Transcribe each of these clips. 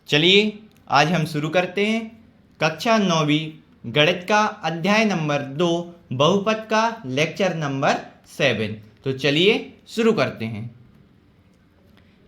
चलिए आज हम शुरू करते हैं कक्षा 9वीं गणित का अध्याय नंबर 2 बहुपद का लेक्चर नंबर 7। तो चलिए शुरू करते हैं।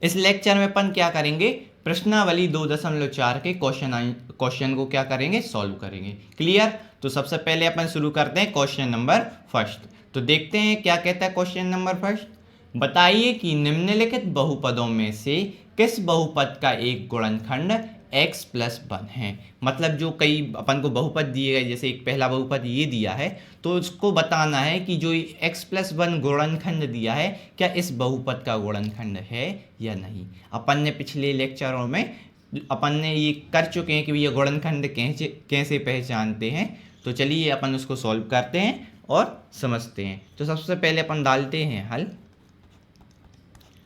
इस लेक्चर में अपन क्या करेंगे, प्रश्नावली 2.4 के क्वेश्चन को क्या करेंगे, सॉल्व करेंगे। क्लियर। तो सबसे पहले अपन शुरू करते हैं क्वेश्चन नंबर फर्स्ट। तो देखते हैं क्या कहता है क्वेश्चन नंबर फर्स्ट। बताइए कि निम्नलिखित बहुपदों में से किस बहुपद का एक गुणनखंड x+1 है। मतलब जो कई अपन को बहुपद दिए गए, जैसे एक पहला बहुपद ये दिया है, तो उसको बताना है कि जो x+1 गुणनखंड दिया है क्या इस बहुपद का गुणनखंड है या नहीं। अपन ने पिछले लेक्चरों में अपन ने ये कर चुके हैं कि ये गुणनखंड कैसे पहचानते हैं। तो चलिए अपन उसको सॉल्व करते हैं और समझते हैं। तो सबसे पहले अपन डालते हैं हल।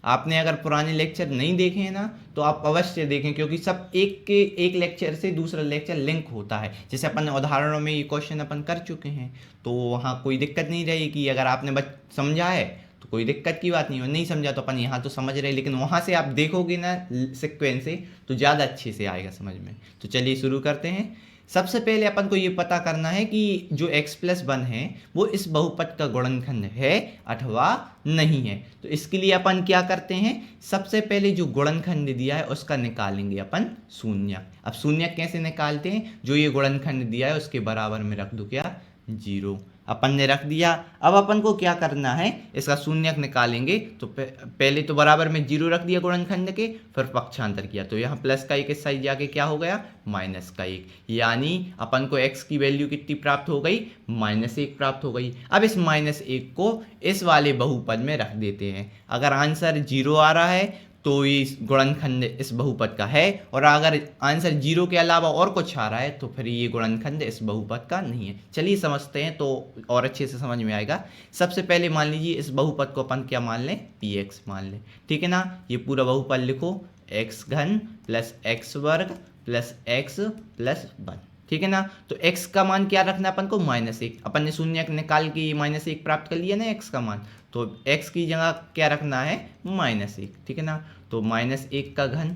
आपने अगर पुराने लेक्चर नहीं देखे हैं ना, तो आप अवश्य देखें, क्योंकि सब एक लेक्चर से दूसरा लेक्चर लिंक होता है। जैसे अपन उदाहरणों में ये क्वेश्चन अपन कर चुके हैं, तो वहाँ कोई दिक्कत नहीं रहेगी। अगर आपने समझा है तो कोई दिक्कत की बात नहीं, और नहीं समझा तो अपन यहाँ तो समझ रहे, लेकिन वहाँ से आप देखोगे ना सीक्वेंस से, तो ज़्यादा अच्छे से आएगा समझ में। तो चलिए शुरू करते हैं। सबसे पहले अपन को ये पता करना है कि जो x+1 है वो इस बहुपद का गुणनखंड है अथवा नहीं है। तो इसके लिए अपन क्या करते हैं, सबसे पहले जो गुणनखंड दिया है उसका निकालेंगे अपन शून्य। अब शून्य कैसे निकालते हैं, जो ये गुणनखंड दिया है उसके बराबर में रख दो क्या, 0। अपन ने रख दिया। अब अपन को क्या करना है, इसका शून्यक निकालेंगे। तो पहले तो बराबर में 0 रख दिया गुणनखंड के, फिर पक्षांतर किया, तो यहाँ प्लस का एक इस साइड जाके क्या हो गया, माइनस का 1। यानी अपन को x की वैल्यू कितनी प्राप्त हो गई, -1 प्राप्त हो गई। अब इस -1 को इस वाले बहुपद में रख देते हैं। अगर आंसर 0 आ रहा है तो ये गुणनखंड इस बहुपद का है, और अगर आंसर 0 के अलावा और कुछ आ रहा है तो फिर ये गुणनखंड इस बहुपद का नहीं है। चलिए समझते हैं तो और अच्छे से समझ में आएगा। सबसे पहले मान लीजिए इस बहुपद को अपन क्या मान लें, px मान लें। ठीक है ना। ये पूरा बहुपद लिखो, x³ + x² + x + 1। ठीक है ना। तो x का मान क्या रखना है अपन को, -1। अपन ने शून्य निकाल के -1 प्राप्त कर लिया ना x का मान, तो x की जगह क्या रखना है, -1। ठीक है ना। तो -1 का घन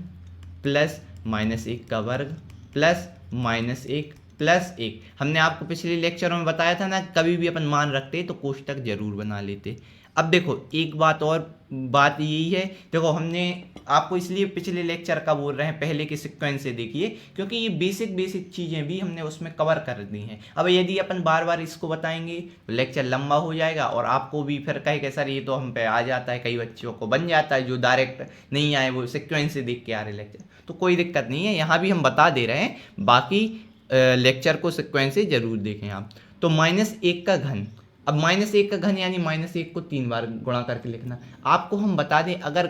प्लस -1 का वर्ग प्लस -1 + 1। हमने आपको पिछले लेक्चरों में बताया था ना, कभी भी अपन मान रखते तो कोष्टक जरूर बना लेते। अब देखो एक बात यही है, देखो हमने आपको इसलिए पिछले लेक्चर का बोल रहे हैं, पहले के सीक्वेंस से देखिए, क्योंकि ये बेसिक चीज़ें भी हमने उसमें कवर कर दी हैं। अब यदि अपन बार बार इसको बताएंगे तो लेक्चर लंबा हो जाएगा, और आपको भी फिर कहे सर ये तो हम पे आ जाता है, कई बच्चों को बन जाता है जो डायरेक्ट नहीं आए, वो सीक्वेंस से देख के आ रहे लेक्चर। तो कोई दिक्कत नहीं है, यहाँ भी हम बता दे रहे हैं, बाकी लेक्चर को सीक्वेंस से जरूर देखें आप। तो -1 का घन, अब -1 का घन यानी -1 को 3 बार गुणा करके लिखना। आपको हम बता दें, अगर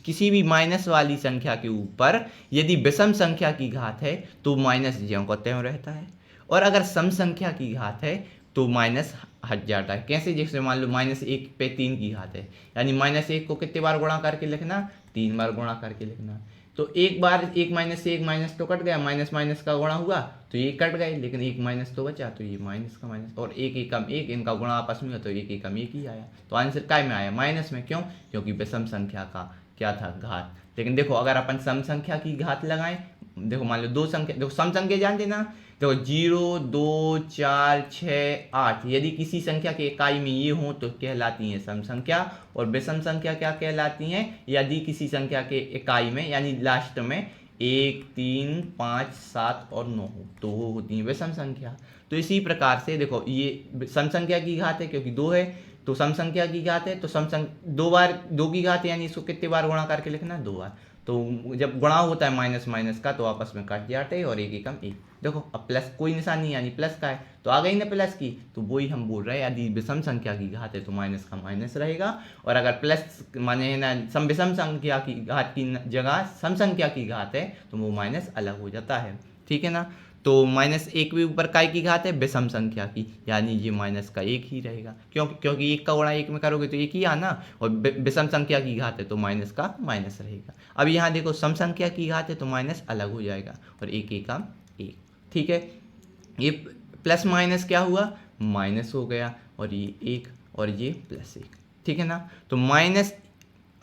किसी भी माइनस वाली संख्या के ऊपर यदि विषम संख्या की घात है तो माइनस ज्यों का त्यों रहता है, और अगर सम संख्या की घात है तो माइनस हट जाता है। कैसे, जैसे मान लो -1 पे 3 की घात है, यानी -1 को कितने बार गुणा करके लिखना, 3 बार गुणा करके लिखना। तो एक बार एक माइनस तो कट गया, माइनस का गुणा हुआ तो ये कट गए, लेकिन एक माइनस तो बचा, तो ये माइनस का माइनस, और एक एकम एक, इनका गुणा आपस में, तो एक एकम एक ही आया। तो आंसर काय में आया, माइनस में। क्यों, क्योंकि विषम संख्या का क्या था, घात। लेकिन देखो अगर अपन सम संख्या की घात लगाएं, देखो मान लो दो संख्या, देखो सम संख्या जानते ना, देखो 0, 2, 4, 6, 8, यदि किसी संख्या के इकाई में ये हो तो कहलाती हैं सम संख्या, और विषम संख्या क्या कहलाती हैं, यदि किसी संख्या के इकाई में यानी लास्ट में 1, 3, 5, 7 और 9 हो तो वो होती हैं विषम संख्या। तो इसी प्रकार से देखो ये सम संख्या की घात है क्योंकि 2 है, तो सम संख्या की घात है, तो दो बार 2 की घात है, यानी इसको कितने बार गुणा करके लिखना, 2 बार। तो जब गुणा होता है माइनस माइनस का तो आपस में कट जाते हैं, और एक एकम एक। देखो अब प्लस कोई निशान नहीं, यानी प्लस का है, तो आ गई ना प्लस की, तो वही हम बोल रहे हैं, यदि विषम संख्या की घात है तो माइनस का माइनस रहेगा, और अगर प्लस माने ना विषम संख्या की घात की जगह सम संख्या की घात है तो वो माइनस अलग हो जाता है। ठीक है ना। तो -1 भी ऊपर काय की घात है, विषम संख्या की, यानी ये माइनस का 1 ही रहेगा। क्योंकि 1 का गुणा 1 में करोगे तो 1 ही आना, और विषम संख्या की घात है तो माइनस का माइनस रहेगा। अब यहाँ देखो सम संख्या की घात है तो माइनस अलग हो जाएगा, और एक एकम एक। ठीक है, ये प्लस माइनस क्या हुआ, माइनस हो गया, और ये 1 और ये +1। ठीक है ना। तो माइनस,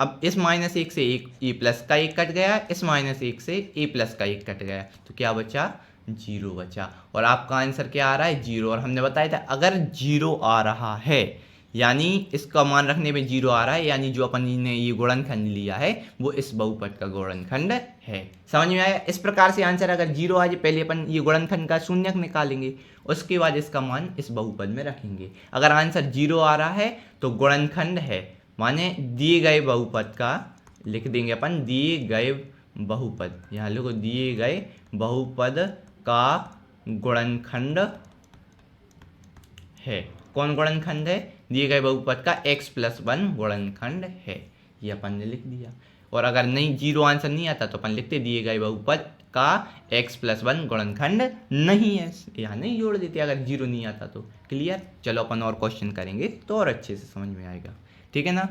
अब इस माइनस एक से एक ए प्लस का एक कट गया, इस माइनस एक से ए प्लस का एक कट गया, तो क्या बचा, जीरो बचा। और आपका आंसर क्या आ रहा है, जीरो। और हमने बताया था अगर जीरो आ रहा है यानी इसका मान रखने पे जीरो आ रहा है, यानी जो अपन ने ये गुणनखंड लिया है वो इस बहुपद का गुणनखंड है। समझ में आया? इस प्रकार से आंसर अगर जीरो आ जाए, पहले अपन ये गुणनखंड का शून्यक निकालेंगे, उसके बाद इसका मान इस बहुपद में रखेंगे। अगर आंसर जीरो आ रहा है तो गुणनखंड है, माने दिए गए बहुपद का, लिख देंगे अपन दिए गए बहुपद, यहाँ लिखो दिए गए बहुपद का गुणनखंड है। कौन गुणनखंड है? दिए गए बहुपद का x+1 गुणनखंड है, ये अपन ने लिख दिया। और अगर नहीं जीरो आंसर नहीं आता तो अपन लिखते दिए गए बहुपद का x+1 गुणनखंड नहीं है, यहाँ नहीं जोड़ देते अगर जीरो नहीं आता तो। क्लियर? चलो अपन और क्वेश्चन करेंगे तो और अच्छे से समझ में आएगा, ठीक है ना।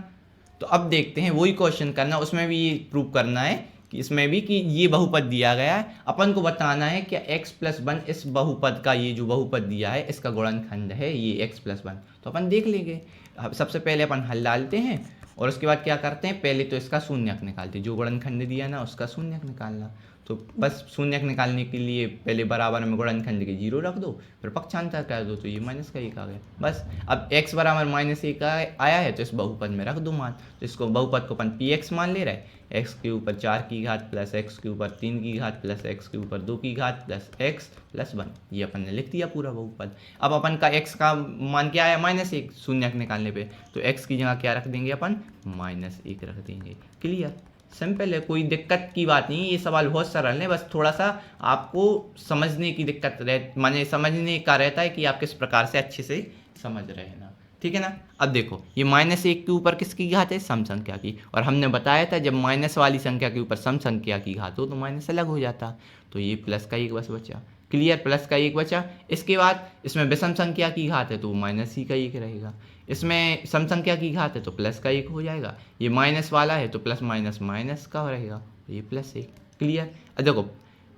तो अब देखते हैं वही क्वेश्चन करना, उसमें भी ये प्रूव करना है कि इसमें भी कि ये बहुपद दिया गया है, अपन को बताना है कि x+1 इस बहुपद का, ये जो बहुपद दिया है इसका गुणनखंड है ये x+1। तो अपन देख लेंगे। अब सबसे पहले अपन हल डालते हैं और उसके बाद क्या करते हैं, पहले तो इसका शून्यक निकालते हैं, जो गुणनखंड दिया ना उसका शून्यक निकालना। तो बस शून्यक निकालने के लिए पहले बराबर में गुणनखंड के जीरो रख दो, फिर पक्षांतर कर दो, तो ये माइनस का एक आ गया बस। अब x बराबर -1 आया है तो इस बहुपद में रख दो मान, तो इसको बहुपद को अपन px मान ले रहे हैं, x के ऊपर 4 की घात प्लस x के ऊपर 3 की घात प्लस x के ऊपर 2 की घात प्लस x+1, ये अपन ने लिख दिया पूरा बहुपद। अब अपन का x का मान क्या आया, -1, शून्यक निकालने पे, तो x की जगह क्या रख देंगे अपन, -1 रख देंगे। क्लियर? सिंपल है, कोई दिक्कत की बात नहीं, ये सवाल बहुत सरल है, बस थोड़ा सा आपको समझने की दिक्कत माने समझने का रहता है कि आप किस प्रकार से अच्छे से समझ रहे हैं ना, ठीक है ना। अब देखो ये -1 के ऊपर किसकी घात है, सम संख्या की, और हमने बताया था जब माइनस वाली संख्या के ऊपर सम संख्या की घात हो तो माइनस अलग हो जाता, तो ये प्लस का एक बस बचा। क्लियर? प्लस का एक बचा। इसके बाद इसमें विषम संख्या की घात है तो माइनस ही का एक रहेगा, इसमें सम संख्या की घात है तो प्लस का एक हो जाएगा, ये माइनस वाला है तो प्लस माइनस माइनस का रहेगा, ये +1। क्लियर? अब देखो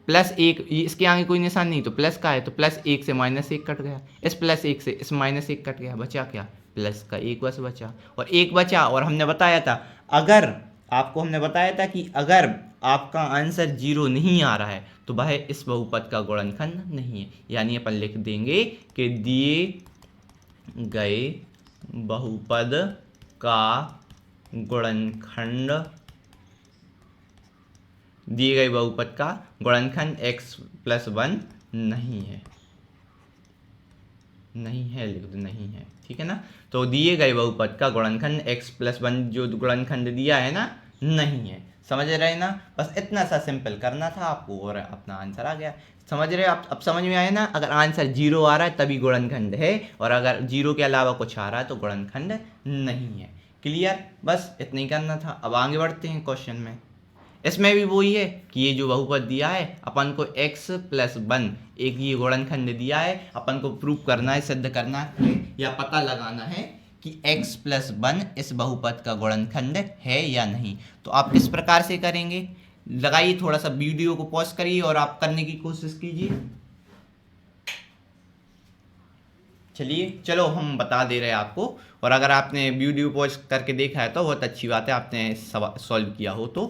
+1 इसके आगे कोई निशान नहीं तो प्लस का है, तो +1 से -1 कट गया, इस +1 से इस -1 कट गया, बचा क्या, प्लस का एक बस बचा। और एक बचा, और हमने बताया था अगर आपको हमने बताया था कि अगर आपका आंसर जीरो नहीं आ रहा है तो वह इस बहुपद का गुणनखंड नहीं है, यानी अपन लिख देंगे कि दिए गए बहुपद का गुणनखंड, दिए गए बहुपद का गुणनखंड x+1 नहीं है, नहीं है लिख दो, नहीं है, ठीक है ना। तो दिए गए बहुपद का गुणनखंड x+1 जो गुणनखंड दिया है ना, नहीं है। समझ रहे ना, बस इतना सा सिंपल करना था आपको और अपना आंसर आ गया। समझ रहे आप? अब समझ में आया ना, अगर आंसर जीरो आ रहा है तभी गुणनखंड है, और अगर जीरो के अलावा कुछ आ रहा है तो गुणनखंड नहीं है। क्लियर? बस इतना ही करना था। अब आगे बढ़ते हैं क्वेश्चन में। इसमें भी वही है कि ये जो बहुपद दिया है अपन को x+1 एक ये गुणनखंड दिया है, अपन को प्रूव करना है, सिद्ध करना है या पता लगाना है कि x+1 इस बहुपद का गुणनखंड है या नहीं। तो आप किस प्रकार से करेंगे, लगाइए थोड़ा सा वीडियो को पॉज करिए और आप करने की कोशिश कीजिए। चलो हम बता दे रहे हैं आपको, और अगर आपने वीडियो पॉज करके देखा है तो बहुत अच्छी बात है, आपने सॉल्व किया हो तो।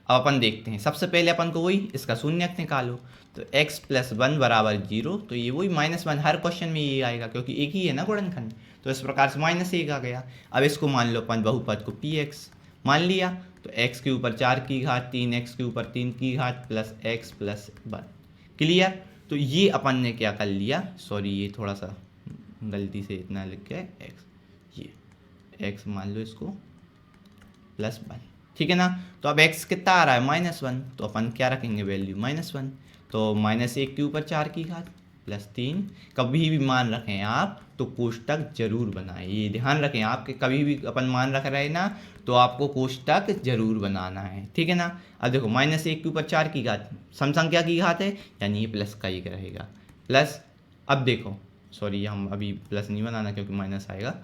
अब अपन देखते हैं, सबसे पहले अपन को वही इसका शून्यक निकालो, तो x+1 बराबर 0, तो ये वही -1 हर क्वेश्चन में ये आएगा क्योंकि एक ही है ना गुणनखंड, तो इस प्रकार से -1 आ गया। अब इसको मान लो अपन बहुपद को px मान लिया, तो x के ऊपर 4 की घात 3, x के ऊपर 3 की घात प्लस x+1। क्लियर? तो ये अपन ने क्या कर लिया, सॉरी ये थोड़ा सा गलती से इतना लिख के x, ये x मान लो इसको +1, ठीक है ना। तो अब x कितना आ रहा है, -1, तो अपन क्या रखेंगे वैल्यू -1, तो -1 के ऊपर 4 की घात प्लस 3। कभी भी मान रखें आप तो कोष्टक जरूर बनाएं, ये ध्यान रखें आप कि कभी भी अपन मान रख रहे हैं ना तो आपको कोष्टक जरूर बनाना है, ठीक है ना। अब देखो -1 के ऊपर 4 की घात सम संख्या की घात है, यानी ये प्लस का एक रहेगा, प्लस। अब देखो सॉरी हम अभी प्लस नहीं बनाना क्योंकि माइनस आएगा।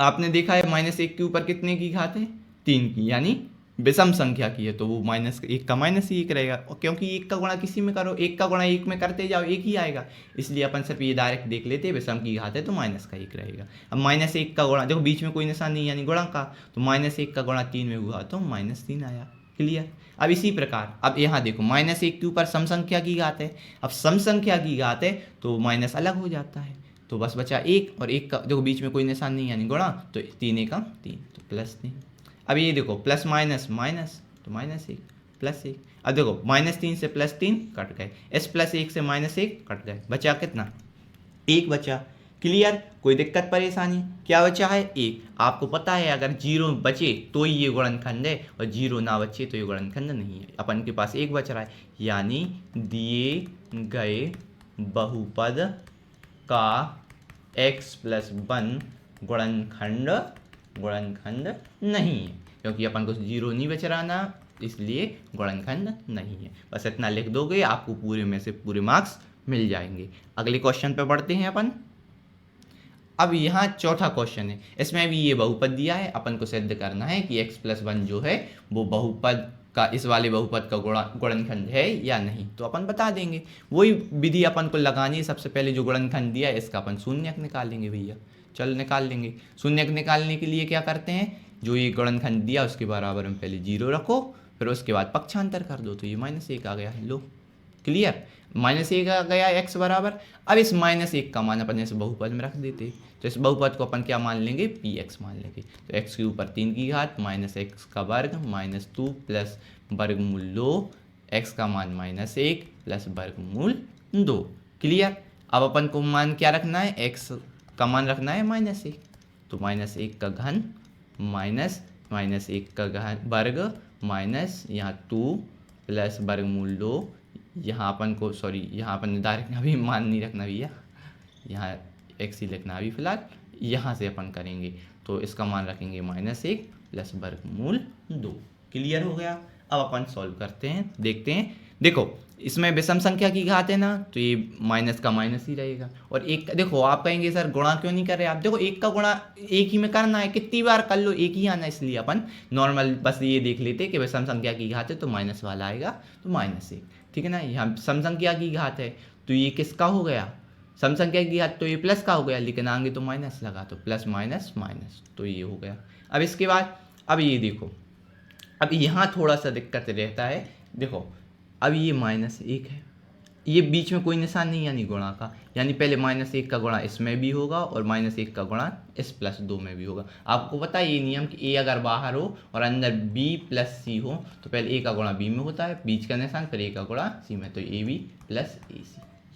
आपने देखा है -1 के ऊपर कितने की घात है, 3 की, यानी विषम संख्या की है तो वो माइनस एक का माइनस ही एक रहेगा, और क्योंकि एक का गुणा किसी में करो, एक का गुणा एक में करते जाओ एक ही आएगा, इसलिए अपन सिर्फ ये डायरेक्ट देख लेते हैं विषम की घात है तो माइनस का एक रहेगा। अब माइनस एक का गुणा देखो बीच में कोई निशान नहीं यानी गुणा का, तो माइनस एक का गुणा 3 में हुआ तो माइनस 3 आया। क्लियर। अब इसी प्रकार अब यहाँ देखो माइनस एक के ऊपर सम संख्या की घात है, अब सम संख्या की घात है तो माइनस अलग हो जाता है, तो बस बचा एक, और एक का देखो बीच में कोई निशान नहीं यानी गुणा, तो 3 एकम 3 तो +3। अब ये देखो प्लस माइनस माइनस तो -1 +1। अब देखो -3 से +3 कट गए, s +1 से -1 कट गए, बचा कितना 1 बचा। क्लियर। कोई दिक्कत परेशानी, क्या बचा है 1। आपको पता है अगर 0 बचे तो ही ये गुणनखंड है, और 0 ना बचे तो ये गुणनखंड नहीं है। अपन के पास 1 बच रहा है, यानी दिए गए बहुपद का x+1 गुणनखंड नहीं है, क्योंकि अपन को 0 नहीं बच रहा ना, इसलिए गुणनखंड नहीं है। बस इतना लिख दोगे आपको पूरे में से पूरे मार्क्स मिल जाएंगे। अगले क्वेश्चन पे बढ़ते हैं अपन। अब यहाँ चौथा क्वेश्चन है, इसमें भी ये बहुपद दिया है, अपन को सिद्ध करना है कि x+1 जो है वो बहुपद का इस वाले बहुपद का गुणनखंड है या नहीं। तो अपन बता देंगे, वही विधि अपन को लगानी है। सबसे पहले जो गुणनखंड दिया है इसका अपन शून्यक निकालेंगे भैया, चलो निकाल लेंगे। शून्यक निकालने के लिए क्या करते हैं, जो ये गुणनखंड दिया उसके बराबर में पहले 0 रखो, फिर उसके बाद पक्षांतर कर दो, तो ये -1 आ गया। लो क्लियर, -1 आ गया x बराबर। अब इस -1 का मान अपन इस बहुपद में रख देते, तो इस बहुपद को अपन क्या मान लेंगे, px मान लेंगे। तो x के ऊपर 3 की घात -x का वर्ग -2 प्लस वर्गमूल 2, x का मान -1 प्लस वर्गमूल 2। क्लियर। अब अपन को मान क्या रखना है, x का मान रखना है -1, तो -1 का घन माइनस -1 का वर्ग माइनस यहाँ 2 प्लस वर्गमूल 2। यहाँ अपन को यहाँ अपन डायरेक्ट अभी मान नहीं रखना भैया, यहाँ x ही लिखना अभी फिलहाल। यहाँ से अपन करेंगे तो इसका मान रखेंगे -1 प्लस वर्गमूल 2। क्लियर हो गया। अब अपन सॉल्व करते हैं, देखते हैं। देखो इसमें विषम संख्या की घात है ना, तो ये माइनस का माइनस ही रहेगा, और एक देखो आप कहेंगे सर गुणा क्यों नहीं कर रहे आप, देखो एक का गुणा एक ही में करना है, कितनी बार कर लो एक ही आना, इसलिए अपन नॉर्मल बस ये देख लेते कि विषम संख्या की घात है तो माइनस वाला आएगा, तो -1। ठीक है ना। यहाँ सम संख्या की घात है तो ये किसका हो गया, सम संख्या की घात तो ये प्लस का हो गया, लेकिन आगे तो माइनस लगा, तो प्लस माइनस माइनस, तो ये हो गया। अब इसके बाद अब ये देखो, अब यहाँ थोड़ा सा दिक्कत रहता है। देखो अब ये -1 है, ये बीच में कोई निशान नहीं यानी गुणा का, यानी पहले -1 का गुणा इसमें भी होगा और -1 का गुणा इस +2 में भी होगा। आपको पता है ये नियम कि a अगर बाहर हो और अंदर b + c हो तो पहले a का गुणा b में होता है, बीच का निशान, फिर a का गुणा c में, तो ab + ac,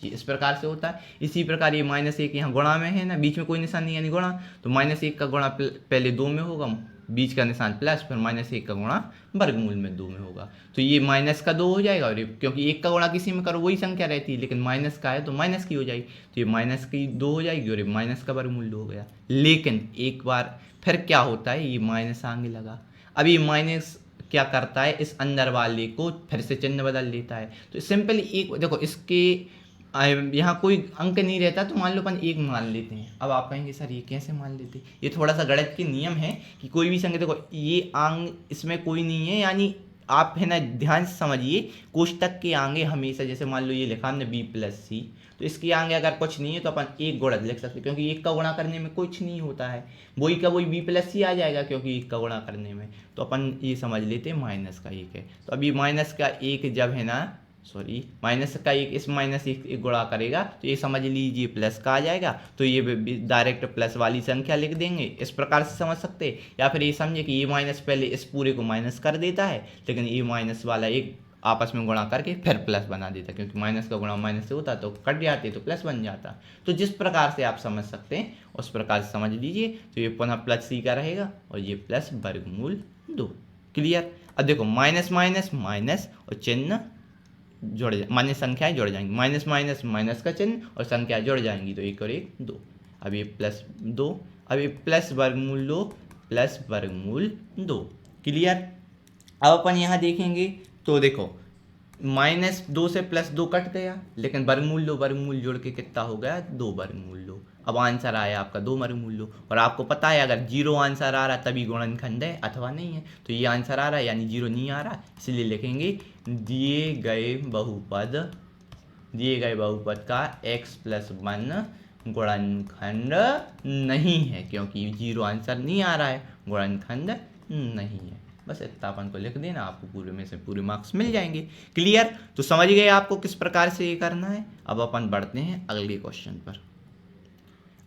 ये इस प्रकार से होता है। इसी प्रकार ये -1 यहाँ गुणा में है ना, बीच में कोई निशान नहीं यानी गुणा, तो -1 का गुणा पहले 2 में होगा, बीच का निशान प्लस, फिर -1 का गुणा वर्गमूल में 2 में होगा, तो ये माइनस का 2 हो जाएगा, और क्योंकि 1 का गुणा किसी में करो वही संख्या रहती है, लेकिन माइनस का है तो माइनस की हो जाएगी, तो ये माइनस की 2 हो जाएगी, और ये माइनस का वर्गमूल 2 हो गया। लेकिन एक बार फिर क्या होता है, ये माइनस आगे लगा, अब ये माइनस क्या करता है, इस अंदर वाले को फिर से चिन्ह बदल लेता है। तो सिंपली एक देखो, इसके यहाँ कोई अंक नहीं रहता, तो मान लो अपन 1 मान लेते हैं। अब आप कहेंगे सर ये कैसे मान लेते हैं, ये थोड़ा सा गणित के नियम है कि कोई भी संख्या देखो ये अंक इसमें कोई नहीं है, यानी आप है ना ध्यान से समझिए, कोष्टक के आगे हमेशा, जैसे मान लो ये लिखा हमने b + c, तो इसके आगे अगर कुछ नहीं है तो अपन 1 गुणा लिख सकते हैं, क्योंकि 1 का गुणा करने में कुछ नहीं होता है, वही का वही b + c आ जाएगा, क्योंकि 1 का गुणा करने में, तो अपन ये समझ लेते हैं माइनस का 1 है। तो अभी माइनस का 1 जब है ना, माइनस का 1 इस -1 गुणा करेगा तो ये समझ लीजिए प्लस का आ जाएगा, तो ये डायरेक्ट प्लस वाली संख्या लिख देंगे, इस प्रकार से समझ सकते हैं। या फिर ये समझे कि ये माइनस पहले इस पूरे को माइनस कर देता है, लेकिन ये माइनस वाला 1 आपस में गुणा करके फिर प्लस बना देता है, क्योंकि माइनस का गुणा माइनस से होता तो कट जाते तो प्लस बन जाता। तो जिस प्रकार से आप समझ सकते हैं उस प्रकार से समझ लीजिए, तो ये पुनः +c का रहेगा और ये प्लस वर्गमूल 2। क्लियर। अब देखो माइनस माइनस माइनस और चिन्ह जुड़ जाए, मान्य संख्याएं जुड़ जाएंगी, माइनस माइनस माइनस का चिन्ह और संख्या जुड़ जाएंगी, तो 1 और 1 2। अब ये +2, अब ये प्लस वर्गमूल 2 प्लस वर्गमूल 2। क्लियर। अब अपन यहाँ देखेंगे तो देखो -2 से +2 कट गया, लेकिन वर्गमूल 2 वर्गमूल जोड़ के कितना हो गया, 2 वर्गमूल 2। अब आंसर आया आपका 2 वर्गमूल 2। और आपको पता है अगर 0 आंसर आ रहा तभी गुणनखंड है अथवा नहीं है। तो ये आंसर आ रहा है यानी 0 नहीं आ रहा, इसलिए लिखेंगे दिए गए बहुपद का x+1 गुणनखंड नहीं है, क्योंकि 0 आंसर नहीं आ रहा है, गुणनखंड नहीं है। बस इतना अपन को लिख देना, आपको पूरे में से पूरे मार्क्स मिल जाएंगे। क्लियर? तो समझ गए आपको किस प्रकार से ये करना है। अब अपन बढ़ते हैं अगले क्वेश्चन पर।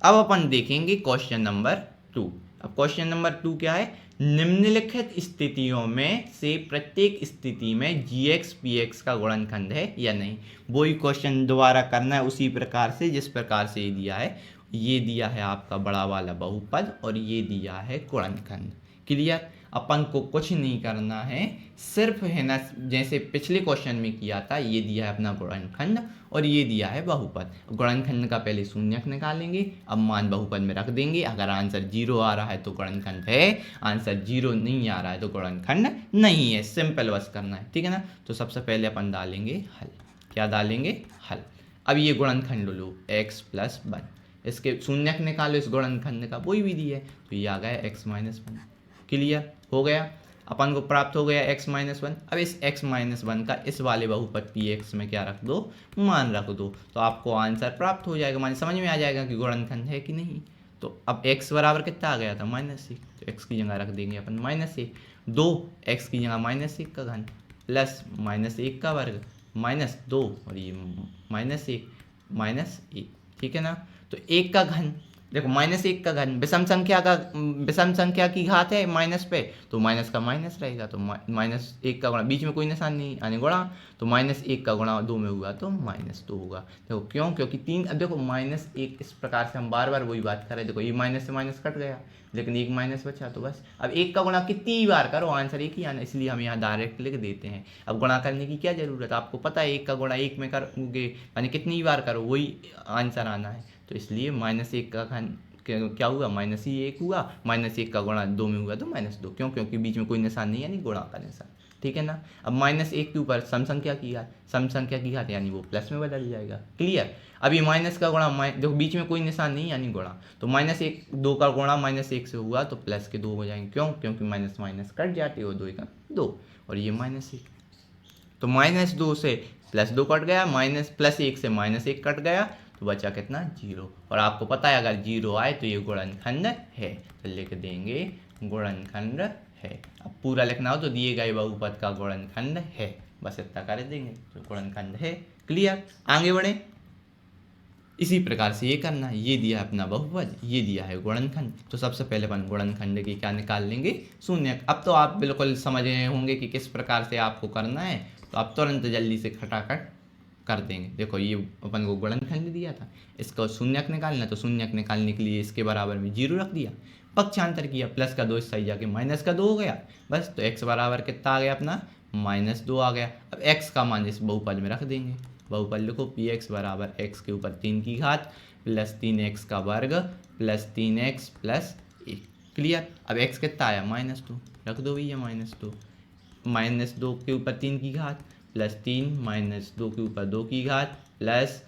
अब अपन देखेंगे क्वेश्चन नंबर 2। अब क्वेश्चन नंबर 2 क्या है? निम्नलिखित स्थितियों में से प्रत्येक स्थिति में gx px का गुणनखंड है या नहीं। वही क्वेश्चन दोबारा करना है उसी प्रकार से जिस प्रकार से ये दिया है। ये दिया है आपका बड़ा वाला बहुपद और ये दिया है गुणनखंड। क्लियर? अपन को कुछ नहीं करना है, सिर्फ है ना जैसे पिछले क्वेश्चन में किया था, ये दिया है अपना गुणनखंड और ये दिया है बहुपद। गुणनखंड का पहले शून्यक निकालेंगे, अब मान बहुपद में रख देंगे। अगर आंसर 0 आ रहा है तो गुणनखंड है, आंसर 0 नहीं आ रहा है तो गुणनखंड नहीं है। सिंपल बस करना है, ठीक है ना। तो सबसे पहले अपन डालेंगे हल। क्या डालेंगे? हल। अब ये गुणनखंड लो x+1, इसके शून्यक निकालो इस गुणनखंड का, वही विधि है। तो ये आ गया x-1। क्लियर हो गया? अपन को प्राप्त हो गया x-1। अब इस x-1 का इस वाले बहुपद px में क्या रख दो? मान रख दो, तो आपको आंसर प्राप्त हो जाएगा, मान समझ में आ जाएगा कि गुणनखंड है कि नहीं। तो अब x बराबर कितना आ गया था? -1। तो x की जगह रख देंगे अपन -1। 2 x की जगह -1 का घन प्लस -1 का वर्ग -2 और ये -1 ठीक है ना। तो 1 का घन, देखो -1 का घन विषम संख्या की घात है माइनस पे, तो माइनस का माइनस रहेगा। तो -1 का गुणा, बीच में कोई निशान नहीं यानी गुणा, तो -1 का गुणा 2 में हुआ तो -2 होगा। देखो क्यों? क्योंकि 3, अब देखो -1 इस प्रकार से हम बार बार वही बात कर रहे हैं। देखो ये माइनस से माइनस कट गया, लेकिन एक माइनस बचा, तो बस अब 1 का गुणा कितनी बार करो आंसर एक ही आना, इसलिए हम यहाँ डायरेक्ट लिख देते हैं। अब गुणा करने की क्या जरूरत है, आपको पता है 1 का गुणा 1 में करोगे यानी कितनी बार करो वही आंसर आना है। तो इसलिए -1 का घन क्या हुआ? -1 हुआ, -1 का गुणा 2 में हुआ तो -2। क्यों? क्योंकि बीच में कोई निशान नहीं यानी गुणा का निशान, ठीक है ना। अब -1 के ऊपर सम संख्या की घात यानी वो प्लस में बदल जाएगा। क्लियर? अब ये माइनस का गुणा, देखो बीच में कोई निशान नहीं यानी गुणा, तो -2 का गुणा -1 से हुआ तो प्लस के 2 हो जाएंगे। क्यों? क्योंकि माइनस माइनस कट जाते हो, 2 का 2 और ये -1, तो -2 से +2 कट गया, +1 से -1 कट गया, तो बचा कितना? 0। और आपको पता है अगर 0 आए तो ये गुणनखंड है, तो लिख देंगे गुणनखंड है। अब पूरा लिखना हो तो दिए गए बहुपद का गुणनखंड है, बस इतना कर देंगे तो गुणनखंड है। क्लियर? आगे बढ़े। इसी प्रकार से ये करना है, ये दिया है अपना बहुपद, ये दिया है गुणनखंड। तो सबसे पहले अपन गुणनखंड की क्या निकाल लेंगे? शून्यक। अब तो आप बिल्कुल समझ गए होंगे कि किस प्रकार से आपको करना है, तो आप तुरंत जल्दी से खटाखट कर देंगे। देखो ये अपन को गुणनखंड दिया था, इसका शून्यक निकालना, तो शून्यक निकालने के लिए इसके बराबर में 0 रख दिया, पक्षांतर किया, प्लस का 2 इस साइड जाके माइनस का 2 हो गया, बस। तो x बराबर कितना आ गया अपना? -2 आ गया। अब x का मान इस बहुपद में रख देंगे, बहुपद लिखो px बराबर x के ऊपर 3 की घात प्लस 3x का वर्ग प्लस 3x प्लस 1। क्लियर? अब x कितना आया? -2, रख दो भैया -2, -2 के ऊपर 3 की घात प्लस 3 -2 के ऊपर 2 की घात प्लस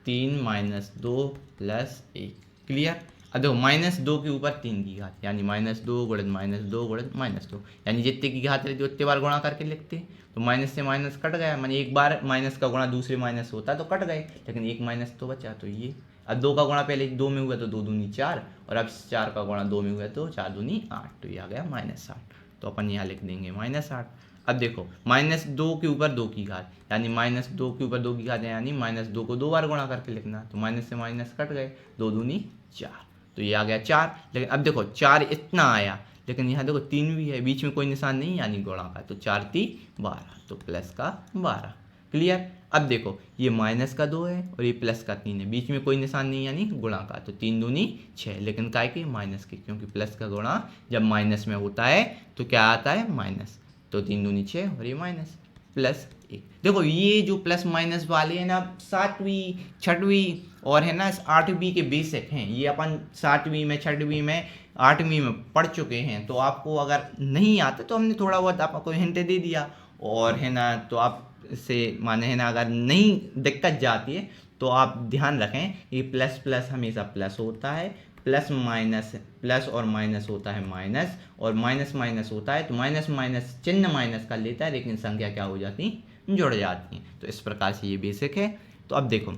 3 -2 प्लस 1। क्लियर? अब देखो -2 के ऊपर 3 की घात यानी -2 गुणन -2 गुणन -2, यानी जितने की घात रहती है उतने बार गुणा करके लिखते हैं। तो माइनस से माइनस कट गया, मानी एक बार माइनस का गुणा दूसरे माइनस होता तो कट गए, लेकिन एक माइनस तो बचा, तो ये। अब 2 का गुणा पहले 2 में हुआ तो 2 दूनी 4, और अब 4 का गुणा 2 में हुआ तो 4 दूनी 8, तो ये आ गया -8। तो अपन यहाँ लिख देंगे -8। अब देखो -2 के ऊपर 2 की घात यानी -2 के ऊपर 2 की घात यानी -2 को 2 बार गुणा करके लिखना, तो माइनस से माइनस कट गए, 2 दूनी 4, तो ये आ गया 4। लेकिन अब देखो 4 इतना आया, लेकिन यहाँ देखो 3 भी है, बीच में कोई निशान नहीं यानी गुणा का, तो 4 3 12, तो प्लस का 12। क्लियर? अब देखो ये माइनस का 2 है और ये प्लस का 3 है, बीच में कोई निशान नहीं यानी गुणा का, तो 3 दूनी 6, लेकिन काय के? माइनस के, क्योंकि प्लस का गुणा जब माइनस में होता है तो क्या आता है? माइनस। तो 3 दूनी 6 और ये माइनस प्लस 1। देखो ये जो प्लस माइनस वाले हैं ना, 7वीं 6वीं और है ना 8वीं के बेसिक हैं, ये अपन 7वीं में 6वीं में 8वीं में पढ़ चुके हैं। तो आपको अगर नहीं आता तो हमने थोड़ा बहुत आपको हिंट दे दिया, और है ना तो आप से माने है ना अगर नहीं दिक्कत जाती है तो आप ध्यान रखें कि प्लस प्लस हमेशा प्लस होता है, प्लस माइनस प्लस और माइनस होता है माइनस, और माइनस माइनस होता है तो माइनस माइनस चिन्ह माइनस का लेता है, लेकिन संख्या क्या हो जाती जुड़ जाती हैं। तो इस प्रकार से ये बेसिक है। तो अब देखो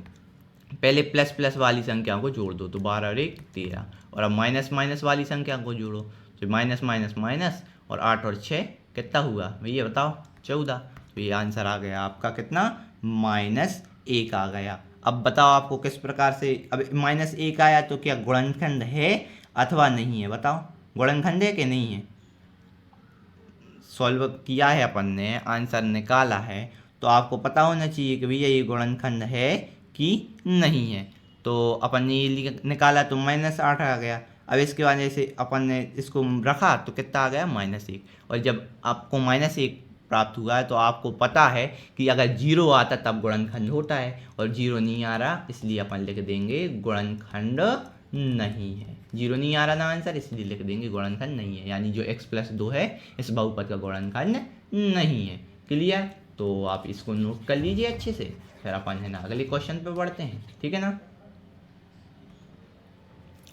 पहले प्लस प्लस वाली संख्या को जोड़ दो तो 12 और 1 13, और अब माइनस माइनस वाली संख्या को जोड़ो तो माइनस माइनस माइनस, और 8 और 6 कितना हुआ भैया बताओ 14। तो ये आंसर आ गया आपका कितना -1 आ गया। अब बताओ आपको किस प्रकार से, अब -1 आया तो क्या गुणनखंड है अथवा नहीं है, बताओ गुणनखंड है कि नहीं है। सॉल्व किया है अपन ने, आंसर निकाला है, तो आपको पता होना चाहिए कि भैया ये गुणनखंड है कि नहीं है। तो अपन ने ये निकाला तो -8 आ गया। अब इसके बाद जैसे अपन ने इसको रखा तो कितना आ गया -1, और जब आपको -1 प्राप्त हुआ है तो आपको पता है कि अगर 0 आता तब गुणनखंड होता है, और 0 नहीं आ रहा इसलिए अपन लिख देंगे गुणनखंड नहीं है। 0 नहीं आ रहा ना आंसर, इसलिए लिख देंगे गुणनखंड नहीं है, यानी जो x+2 है इस बहुपद का गुणनखंड नहीं है। क्लियर। तो आप इसको नोट कर लीजिए अच्छे से, फिर अपन है ना अगले क्वेश्चन पे बढ़ते हैं, ठीक है ना।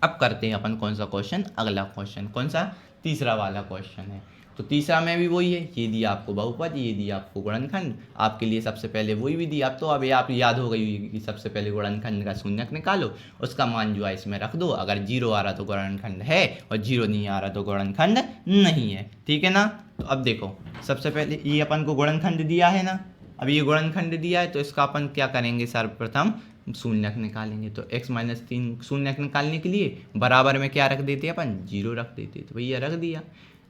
अब करते हैं अपन कौन सा क्वेश्चन, अगला क्वेश्चन कौन सा, तीसरा वाला क्वेश्चन है। तो तीसरा में भी वही है, ये दिया आपको बहुपद, ये दिया आपको गुणनखंड। आपके लिए सबसे पहले वही भी दिया, अब तो अभी आप याद हो गई कि सबसे पहले गुणनखंड का शून्यक निकालो, उसका मान जो है इसमें रख दो। अगर 0 आ रहा तो गुणनखंड है, और 0 नहीं आ रहा तो गुणनखंड नहीं है, ठीक है ना। तो अब देखो सबसे पहले ये अपन को गुणनखंड दिया है ना, अब ये गुणनखंड दिया है तो इसका अपन क्या करेंगे, सर्वप्रथम शून्यक निकालेंगे। तो x-3 शून्यक निकालने के लिए बराबर में क्या रख देते हैं अपन, 0 रख देते, तो भैया रख दिया।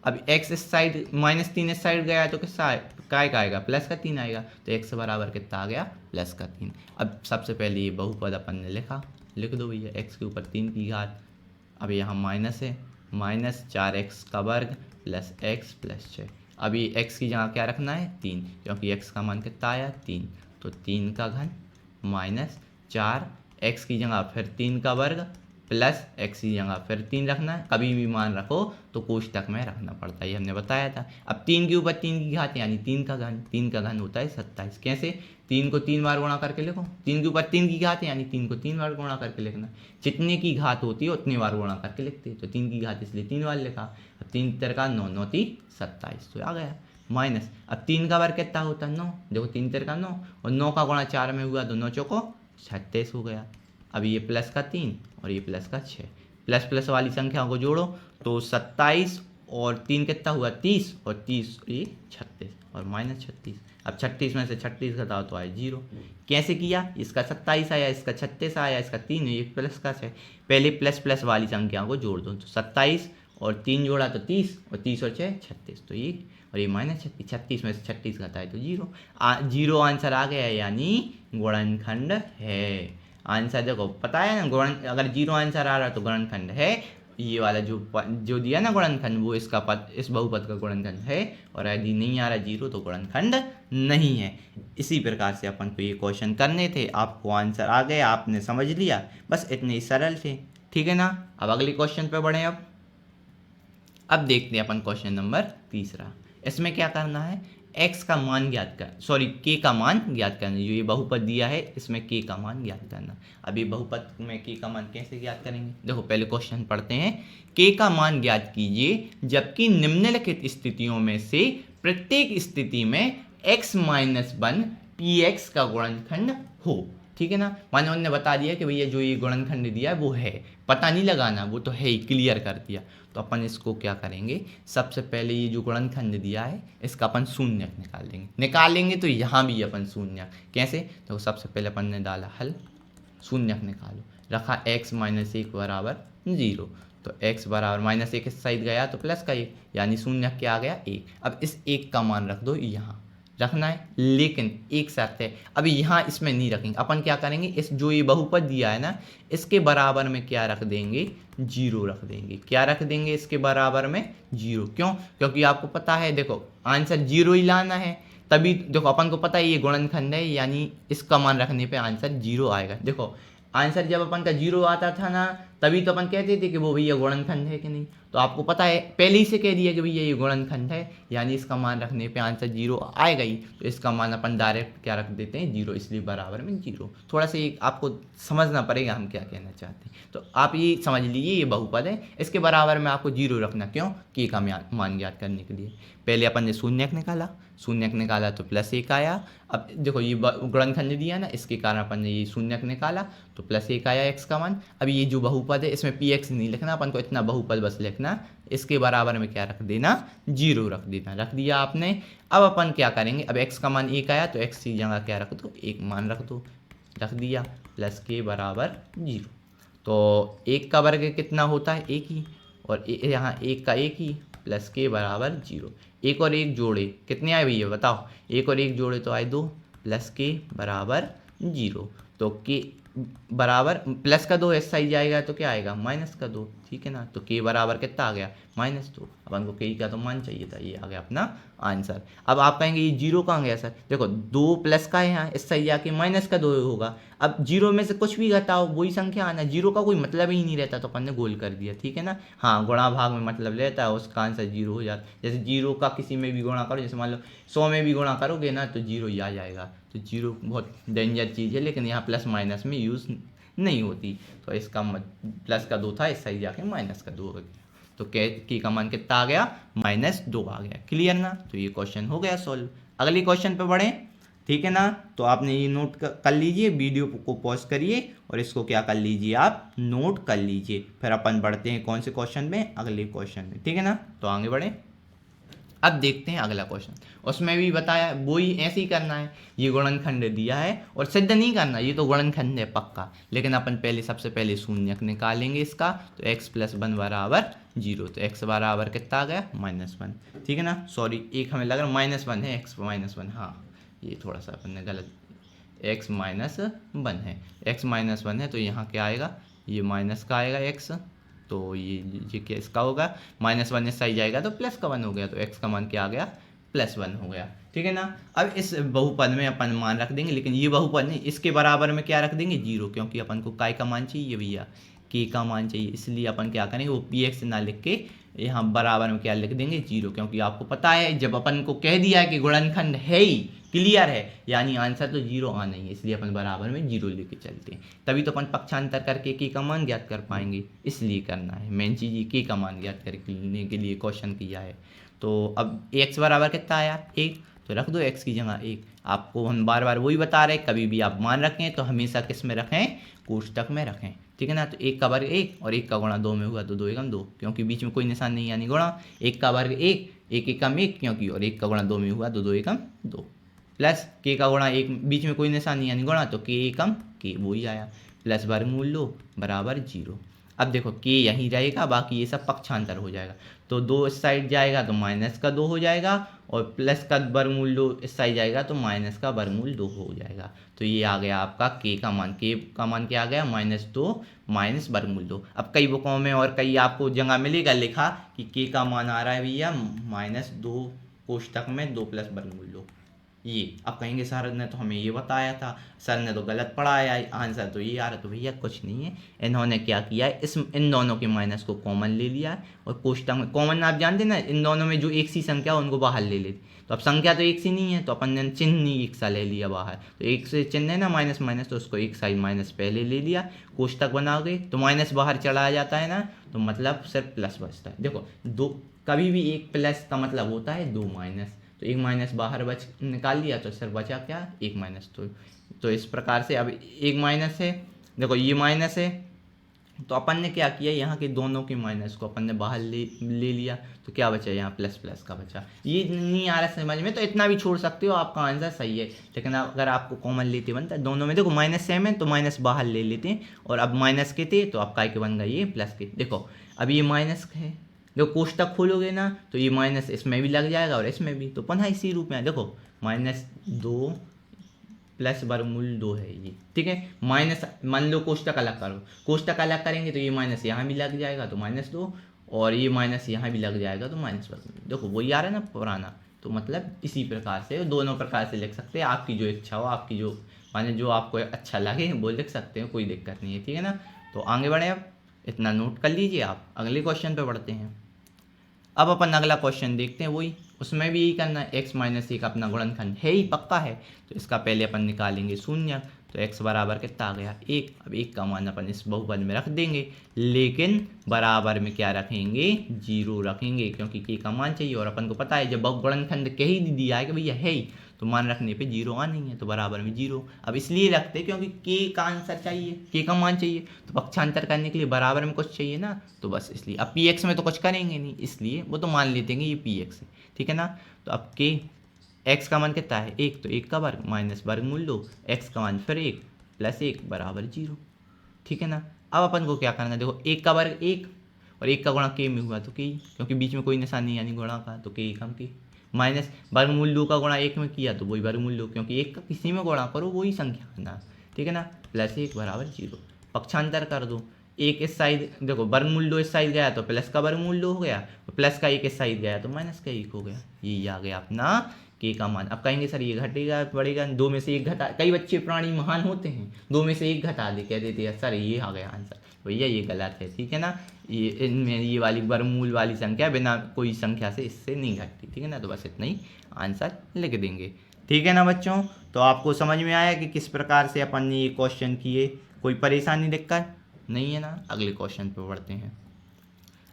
अब x इस साइड -3 इस साइड गया तो किसका काय का आएगा, +3 आएगा, तो x बराबर कितना आ गया, +3। अब सबसे पहले ये बहुपद अपन ने लिखा, लिख दो भैया x के ऊपर 3 की घात। अब यहाँ माइनस है, -4x का वर्ग प्लस x प्लस 6। अब ये x की जगह क्या रखना है 3, क्योंकि x का मान कितना आया 3, तो 3 का घन -4 x की जगह फिर 3 का वर्ग प्लस x की जगह फिर 3 रखना है। कभी भी मान रखो तो कोष्टक में रखना पड़ता है, ये हमने बताया था। अब 3 के ऊपर 3 की घात यानी 3 का घन, 3 का घन होता है 27। कैसे, 3 को 3 बार गुणा करके लिखो, 3 के ऊपर 3 की घात यानी 3 को 3 बार गुणा करके लिखना। जितने की घात होती है उतनी बार गुणा करके लिखते हैं, तो 3 की घात इसलिए 3 बार लिखा। अब 3 तिरका 9, 9 × 3 = 27, तो आ गया माइनस। अब 3 का वर्ग कितना होता है 9, देखो 3 तिरका 9, और 9 का गुणा 4 में हुआ तो 9 चौको 36 हो गया। अब ये प्लस का 3 और ये प्लस का 6, प्लस प्लस वाली संख्या को जोड़ो तो 27 और 3 कितना हुआ 30, और 30 ये 36 और -36। अब 36 में से 36 घटाओ तो आए 0। कैसे किया, इसका 27 आया, इसका 36 आया, इसका 3 है, ये प्लस का 6। पहले प्लस प्लस वाली संख्या को जोड़ दो तो 27 और 3 जोड़ा तो 30, और 30 और 6 36, तो ये और ये -36, 36 में से 36 घटाए तो 0। 0 आंसर आ गया, यानी गुणनखंड है। आंसर देखो पता है ना, गुणन अगर 0 आंसर आ रहा है तो गुणनखंड है। ये वाला जो दिया ना गुणनखंड, वो इसका पद, इस बहुपद का गुणनखंड है, और यदि नहीं आ रहा 0 तो गुणनखंड नहीं है। इसी प्रकार से अपन को ये क्वेश्चन करने थे, आपको आंसर आ गया, आपने समझ लिया, बस इतने ही सरल थे, ठीक है ना। अब अगले क्वेश्चन पे बढ़े। अब देखते हैं अपन क्वेश्चन नंबर तीसरा। इसमें क्या करना है, x का मान ज्ञात कर, सॉरी k का मान ज्ञात करना। जो ये बहुपद दिया है इसमें k का मान ज्ञात करना। अब ये बहुपद में k का मान कैसे ज्ञात करेंगे, देखो पहले क्वेश्चन पढ़ते हैं। k का मान ज्ञात कीजिए जबकि निम्नलिखित स्थितियों में से प्रत्येक स्थिति में x-1 px का गुणनखंड हो, ठीक है ना। माने उन्होंने बता दिया कि भैया जो ये गुणनखंड दिया है वो है, पता नहीं लगाना, वो तो है ही, क्लियर कर दिया। तो अपन इसको क्या करेंगे, सबसे पहले ये जो गुणनखंड दिया है इसका अपन शून्यक निकालेंगे तो यहाँ भी अपन शून्यक कैसे, तो सबसे पहले अपन ने डाला हल, शून्यक निकालो, रखा x-1 बराबर 0, तो x बराबर -1 इस साइड गया तो प्लस का 1, यानी शून्यक क्या आ गया 1। अब इस 1 का मान रख दो, यहाँ रखना है, लेकिन एक शर्त है, अभी यहाँ इसमें नहीं रखेंगे। अपन क्या करेंगे, इस जो ये बहुपद दिया है ना इसके बराबर में क्या रख देंगे, 0 रख देंगे। क्या रख देंगे इसके बराबर में 0, क्यों, क्योंकि आपको पता है, देखो आंसर 0 ही लाना है, तभी देखो अपन को पता है ये गुणनखंड है, यानी इसका मान रखने पे आंसर 0 आएगा। देखो आंसर जब अपन का 0 आता था ना तभी तो अपन कहते थे कि वो भैया गुणनखंड है कि नहीं। तो आपको पता है, पहले ही से कह दिया कि भैया ये गुणनखंड है, यानी इसका मान रखने पे आंसर 0 आएगा ही। तो इसका मान अपन डायरेक्ट क्या रख देते हैं, 0, इसलिए बराबर में 0। थोड़ा सा एक आपको समझना पड़ेगा हम क्या कहना चाहते हैं। तो आप ये समझ लीजिए ये बहुपद है, इसके बराबर में आपको 0 रखना, क्यों, के का मान ज्ञात करने के लिए। पहले अपन ने शून्यक निकाला तो +1 आया। अब देखो ये गुणनखंड दिया ना, इसके कारण अपन ने ये शून्यक निकाला तो +1 आया x का मान। अब ये जो बहुपद है इसमें px नहीं लिखना, अपन को इतना बहुपद बस लिखना, इसके बराबर में क्या रख देना, 0 रख देना। रख दिया आपने। अब अपन क्या करेंगे, अब x का मान 1 आया तो x की जगह क्या रख दो, 1 मान रख दो, रख दिया, प्लस के बराबर 0। तो 1 का वर्ग कितना होता है, 1 ही, और यहाँ 1 का 1 ही, प्लस के बराबर 0। 1 और 1 जोड़े कितने आए भैया बताओ, 1 और 1 जोड़े तो आए 2, प्लस के बराबर 0। तो के बराबर प्लस का 2 ऐसा ही जाएगा तो क्या आएगा, माइनस का 2, ठीक है ना। तो के बराबर कितना आ गया, -2। अपन को के का तो मान चाहिए था, ये आ गया अपना आंसर। अब आप कहेंगे ये 0 कहाँ गया सर, देखो 2 प्लस का है यहाँ, इससे ही जाके माइनस का 2 होगा। अब 0 में से कुछ भी घटाओ वही संख्या आना, 0 का कोई मतलब ही नहीं रहता, तो अपन ने गोल कर दिया, ठीक है ना। हाँ, गुणा भाग में मतलब रहता है, उसका आंसर 0 हो जाता है। जैसे 0 का किसी में भी गुणा करो, जैसे मान लो 100 में भी गुणा करोगे ना तो 0 ही आ जाएगा। तो 0 बहुत डेंजर चीज़ है, लेकिन यहाँ प्लस माइनस में यूज़ नहीं होती। तो इसका प्लस का 2 था, इससे ही जाके माइनस का 2 हो गया। तो के का मान कितना आ गया, -2 आ गया। क्लियर ना। तो ये क्वेश्चन हो गया सॉल्व। अगले क्वेश्चन पे बढ़ें, ठीक है ना। तो आपने ये नोट कर लीजिए, वीडियो को पॉज करिए और इसको क्या कर लीजिए, आप नोट कर लीजिए। फिर अपन बढ़ते हैं कौन से क्वेश्चन में, अगले क्वेश्चन में, ठीक है ना। तो आगे बढ़े, अब देखते हैं अगला क्वेश्चन। उसमें भी बताया वो ही ऐसे ही करना है, ये गुणनखंड दिया है और सिद्ध नहीं करना, ये तो गुणनखंड है पक्का। लेकिन अपन सबसे पहले शून्यक निकालेंगे इसका, तो x + 1 बराबर 0। तो x बराबर कितना आ गया, -1, ठीक है ना। सॉरी, एक हमें लग रहा -1 है, x -1, हाँ ये थोड़ा सा अपन ने गलत, x -1 है, x -1 है तो यहाँ क्या आएगा, ये माइनस का आएगा x, तो ये क्या इसका होगा, -1 इससे ही जाएगा तो प्लस का 1 हो गया। तो x का मान क्या आ गया, +1 हो गया, ठीक है ना। अब इस बहुपद में अपन मान रख देंगे, लेकिन ये बहुपद नहीं, इसके बराबर में क्या रख देंगे, 0, क्योंकि अपन को काय का मान चाहिए भैया, के का मान चाहिए। इसलिए अपन क्या करेंगे, वो px ना लिख के यहाँ बराबर में क्या लिख देंगे, 0, क्योंकि आपको पता है जब अपन को कह दिया है कि गुणनखंड है ही, क्लियर है, यानी आंसर तो 0 आना ही है, इसलिए अपन बराबर में 0 लेके चलते हैं। तभी तो अपन पक्षांतर करके के का मान ज्ञात कर पाएंगे, इसलिए करना है मेन चीज़, ये के का मान ज्ञात करने के लिए क्वेश्चन किया है। तो अब x बराबर कितना आया, 1, तो रख दो x की जगह 1। आपको हम बार बार वही बता रहे, कभी भी आप मान रखें तो हमेशा किस में रखें, कोष्टक में रखें, ठीक है ना। तो 1 का वर्ग 1 और 1 का गुणा 2 में हुआ तो 2 एकम 2, क्योंकि बीच में कोई निशान नहीं यानी गुणा। 1 का वर्ग 1, 1 एकम 1, क्योंकि और 1 का गुणा 2 में हुआ तो 2 एकम 2, प्लस के का गुणा 1, बीच में कोई निशान नहीं यानी गुणा, तो के एकम के वो ही आया, प्लस वर्गमूल लो बराबर 0। अब देखो के यहीं रहेगा, बाकी ये सब पक्षांतर हो जाएगा, तो 2 इस साइड जाएगा तो माइनस का 2 हो जाएगा, और प्लस का वर्गमूल 2 इस साइड जाएगा तो माइनस का वर्गमूल 2 हो जाएगा। तो ये आ गया आपका के का मान, के का मान क्या आ गया, -2 माइनस वर्गमूल 2। अब कई बुकों में और कई आपको जगह मिलेगा लिखा कि के का मान आ रहा है भैया -2 कोष्टक में 2 प्लस वर्गमूल 2। ये अब कहेंगे सर ने तो हमें ये बताया था, सर ने तो गलत पढ़ाया, आंसर तो ये आ रहा। तो भैया कुछ नहीं है, इन्होंने क्या किया है, इन दोनों के माइनस को कॉमन ले लिया है, और कोष्टक में कॉमन आप जानते ना, इन दोनों में जो एक सी संख्या उनको बाहर ले लेते। तो अब संख्या तो एक सी नहीं है, तो अपन ने चिन्ह ही एक सा ले लिया बाहर, तो एक से चिन्ह है ना माइनस माइनस, तो उसको एक साइड माइनस पहले ले लिया, कोष्टक बना गए, तो माइनस बाहर चला जाता है ना, तो मतलब सिर्फ प्लस बचता है। देखो दो, कभी भी एक प्लस का मतलब होता है 2 माइनस, तो 1 माइनस बाहर निकाल लिया तो सिर्फ बचा क्या, 1 माइनस। तो इस प्रकार से अब 1 माइनस है, देखो ये माइनस है, तो अपन ने क्या किया, यहाँ के दोनों के माइनस को अपन ने बाहर ले लिया, तो क्या बचा, यहाँ प्लस प्लस का बचा। ये नहीं आ रहा समझ में तो इतना भी छोड़ सकते हो, आपका आंसर सही है। लेकिन अगर आपको कॉमन लेते बनता है दोनों में, देखो माइनस सेम है तो माइनस बाहर ले लेते हैं, और अब माइनस के थे तो अब काय के बन गए ये प्लस के। देखो अब ये माइनस है, जो कोष्टक खोलोगे ना तो ये माइनस इसमें भी लग जाएगा और इसमें भी, तो पुनः इसी रूप में देखो -2 प्लस वर्गमूल 2 है ये, ठीक है। माइनस मान लो कोष्टक अलग करो, कोष्टक अलग करेंगे तो ये माइनस यहाँ भी लग जाएगा तो -2, और ये माइनस यहाँ भी लग जाएगा तो माइनस वर्गमूल। देखो वही आ रहा है ना पुराना, तो मतलब इसी प्रकार से दोनों प्रकार से लिख सकते हैं, आपकी जो इच्छा हो, आपकी जो माने जो आपको अच्छा लगे वो लिख सकते हो, कोई दिक्कत नहीं है, ठीक है ना। तो आगे बढ़े अब, इतना नोट कर लीजिए आप। अगले क्वेश्चन पे बढ़ते हैं। अब अपन अगला क्वेश्चन देखते हैं, वही उसमें भी यही करना है। x माइनस 1 अपना गुणनखंड है ही, पक्का है, तो इसका पहले अपन निकालेंगे शून्य। तो x बराबर कितना आ गया 1। अब 1 का मान अपन इस बहुपद में रख देंगे, लेकिन बराबर में क्या रखेंगे 0 रखेंगे, क्योंकि k का मान चाहिए और अपन को पता है जब गुणनखंड कह ही दिया है कि भैया है ही तो मान रखने पे 0 आना ही है, तो बराबर में 0। अब इसलिए रखते क्योंकि k का आंसर चाहिए, k का मान चाहिए, तो पक्षांतर करने के लिए बराबर में कुछ चाहिए ना, तो बस इसलिए। अब px में तो कुछ करेंगे नहीं, इसलिए वो तो मान लेते हैं ये px है, ठीक है ना। तो अब k x का मान कितना है 1, तो 1 का वर्ग माइनस वर्गमूल लो x का मान फिर 1 प्लस 1 बराबर 0, ठीक है ना। अब अपन को क्या करना है, देखो 1 का वर्ग 1 और 1 का गुणा k में हुआ तो k, क्योंकि बीच में कोई निशान नहीं यानी गुणा का, तो k कम k माइनस वर्गमूल 2 का गुणा 1 में किया तो वही वर्गमूल 2, क्योंकि 1 का किसी में गुणा करो वही संख्या आना, ठीक है ना। प्लस 1 बराबर 0। पक्षांतर कर दो, 1 इस साइड देखो वर्गमूल 2 इस साइड गया तो प्लस का वर्गमूल 2 हो गया, प्लस का 1 इस साइड गया तो माइनस का 1 हो गया, यही आ गया अपना k का मान। अब कहेंगे सर ये घटेगा बढ़ेगा, 2 में से 1 घटा, कई बच्चे प्राणी महान होते हैं 2 में से 1 घटा दे कह देते हैं सर ये आ गया आंसर, भैया ये गलत है, ठीक है ना। ये इनमें ये वाली वर्गमूल वाली संख्या बिना कोई संख्या से इससे नहीं घटती, ठीक है ना। तो बस इतना ही आंसर लिख देंगे, ठीक है ना बच्चों। तो आपको समझ में आया कि किस प्रकार से अपन ने ये क्वेश्चन किए, कोई परेशानी दिक्कत नहीं है ना। अगले क्वेश्चन पे बढ़ते हैं।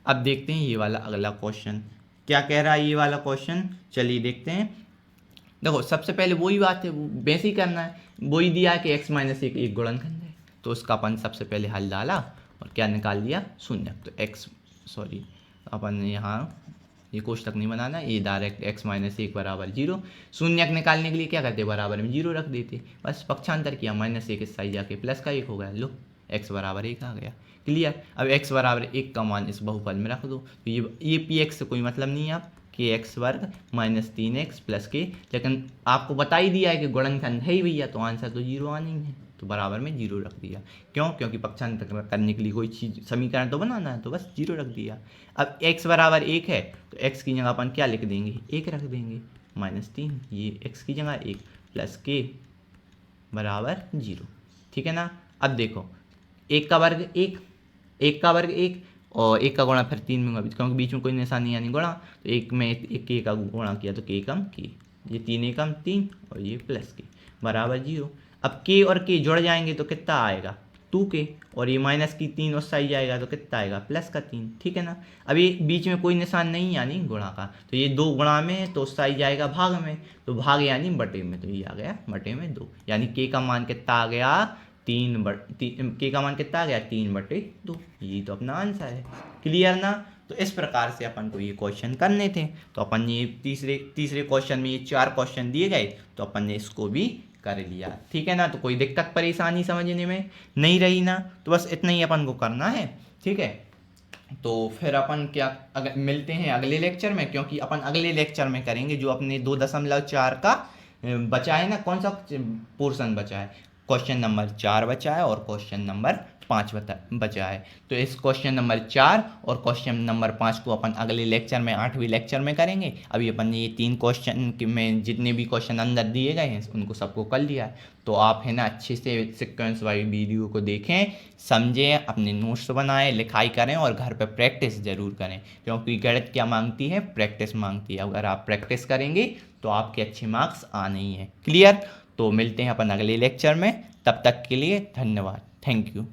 अब देखते हैं ये वाला अगला क्वेश्चन क्या कह रहा है। ये वाला क्वेश्चन चलिए देखते हैं। देखो सबसे पहले वही बात है, वैसे ही करना है, वही दिया है कि x माइनस 1 एक गुणनखंड है, तो उसका अपन सबसे पहले हल डाला और क्या निकाल लिया शून्य। तो अपन यहाँ ये कोष्टक नहीं बनाना, ये डायरेक्ट x माइनस 1 बराबर 0। शून्य निकालने के लिए क्या करते, बराबर में 0 रख देते, बस पक्षांतर किया, माइनस 1 इस साइड जाके प्लस का 1 हो गया, लो x बराबर 1 आ गया, क्लियर। अब x बराबर 1 का मान इस बहुपद में रख दो, तो ये px से कोई मतलब नहीं है, आप kx वर्ग माइनस 3x प्लस k, लेकिन आपको बता ही दिया है कि गुणनखंड है ही भैया, तो आंसर तो 0 आना ही है, तो बराबर में 0 रख दिया। क्यों, क्योंकि पक्षांतर करने के लिए कोई चीज़ समीकरण तो बनाना है, तो बस 0 रख दिया। अब x बराबर 1 है तो x की जगह अपन क्या लिख देंगे 1 रख देंगे, माइनस 3 ये x की जगह 1 प्लस k बराबर 0, ठीक है ना। अब देखो 1 का वर्ग 1, 1 का वर्ग 1 और 1 का गुणा फिर 3 में, क्योंकि बीच में कोई निशान नहीं यानी गुणा, तो 1 में 1 k का गुणा किया तो k कम k, ये 3 एकम 3 और ये प्लस k बराबर 0। अब k और k जुड़ जाएंगे तो कितना आएगा 2k, और ये माइनस की 3 उस साइड जाएगा तो कितना आएगा प्लस का 3, ठीक है ना। अब ये बीच में कोई निशान नहीं यानी गुणा का, तो ये 2 गुणा में है तो उस साइड जाएगा भाग में, तो भाग यानी बटे में, तो ये आ गया बटे में 2, यानी k का मान कितना आ गया k का मान कितना आ गया 3/2, यही तो अपना आंसर है, क्लियर ना। तो इस प्रकार से अपन को ये क्वेश्चन करने थे, तो अपन ये तीसरे क्वेश्चन में ये 4 क्वेश्चन दिए गए, तो अपन ने इसको भी कर लिया, ठीक है ना। तो कोई दिक्कत परेशानी समझने में नहीं रही ना, तो बस इतना ही अपन को करना है, ठीक है। तो फिर अपन मिलते हैं अगले लेक्चर में, क्योंकि अपन अगले लेक्चर में करेंगे जो अपने 2.4 का बचा है ना, कौन सा पोर्शन बचा है, क्वेश्चन नंबर 4 बचा है और क्वेश्चन नंबर 5 बचा है। तो इस क्वेश्चन नंबर 4 और क्वेश्चन नंबर 5 को अपन अगले लेक्चर में 8वें लेक्चर में करेंगे। अभी अपन ने ये 3 क्वेश्चन में जितने भी क्वेश्चन अंदर दिए गए हैं उनको सबको कर लिया है, तो आप है ना अच्छे से सिक्वेंस वाइज वीडियो को देखें, समझें, अपने नोट्स बनाएं, लिखाई करें और घर पर प्रैक्टिस ज़रूर करें, क्योंकि गणित क्या मांगती है, प्रैक्टिस मांगती है। अगर आप प्रैक्टिस करेंगे तो आपके अच्छे मार्क्स आने ही हैं, क्लियर। तो मिलते हैं अपन अगले लेक्चर में, तब तक के लिए धन्यवाद, थैंक यू।